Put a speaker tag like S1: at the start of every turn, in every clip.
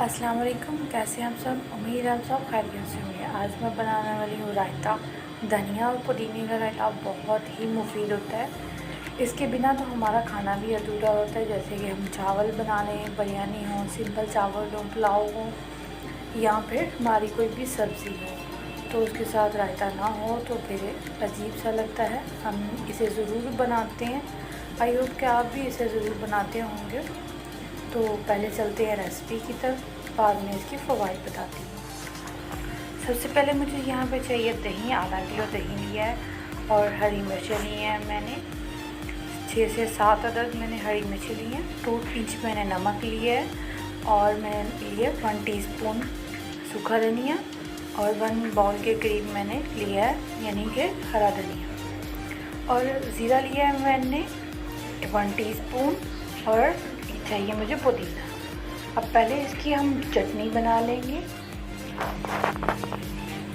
S1: अस्सलाम वालेकुम। कैसे हैं आप सब? उम्मीद है आप सब खैरियत से होंगे। आज मैं बनाने वाली हूँ रायता। धनिया और पुदीने का रायता बहुत ही मुफीद होता है। इसके बिना तो हमारा खाना भी अधूरा होता है। जैसे कि हम चावल बना लें, बिरयानी हो, सिंपल चावल हो, पुलाव हो या फिर हमारी कोई भी सब्ज़ी हो, तो उसके साथ रायता ना हो तो फिर अजीब सा लगता है। हम इसे ज़रूर बनाते हैं। आई होप कि आप भी इसे ज़रूर बनाते होंगे। तो पहले चलते हैं रेसिपी की तरफ, बाद में इसकी फ़वाइद बताती हूँ। सबसे पहले मुझे यहाँ पे चाहिए दही। आधा किलो दही लिया है और हरी मिर्चें ली हैं मैंने 6 से 7 अदद मैंने हरी मिर्चें ली हैं। 2 इंच मैंने नमक लिया है और मैंने लिया 1 टीस्पून सूखा धनिया और 1 बाउल के करीब मैंने लिया है यानी कि हरा धनिया। और ज़ीरा लिया है मैंने 1 टीस्पून और चाहिए मुझे पुदीना। अब पहले इसकी हम चटनी बना लेंगे।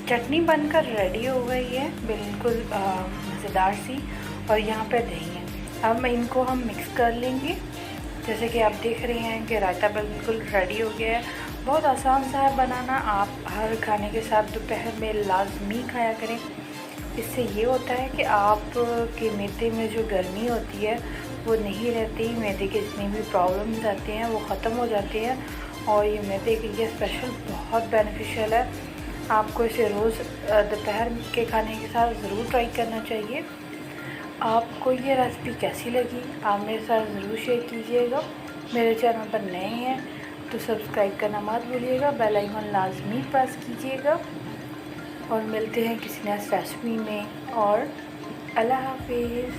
S1: चटनी बनकर रेडी हो गई है, बिल्कुल मज़ेदार सी। और यहाँ पे दही है। अब इनको हम मिक्स कर लेंगे। जैसे कि आप देख रहे हैं कि रायता बिल्कुल रेडी हो गया है। बहुत आसान सा है बनाना। आप हर खाने के साथ दोपहर में लाजमी खाया करें। इससे ये होता है कि आपके मैदे में जो गर्मी होती है वो नहीं रहती। मैदे के जितनी भी प्रॉब्लम्स आते हैं वो ख़त्म हो जाते हैं और ये मैदे के लिए स्पेशल बहुत बेनिफिशियल है। आपको इसे रोज़ दोपहर के खाने के साथ ज़रूर ट्राई करना चाहिए। आपको ये रेसिपी कैसी लगी आप मेरे साथ ज़रूर शेयर कीजिएगा। मेरे चैनल पर नए हैं तो सब्सक्राइब करना मत भूलिएगा, बेल आइकन लाजमी प्रेस कीजिएगा। और मिलते हैं किसी नेक्स्ट रेसिपी में। और अल्लाह हाफिज़।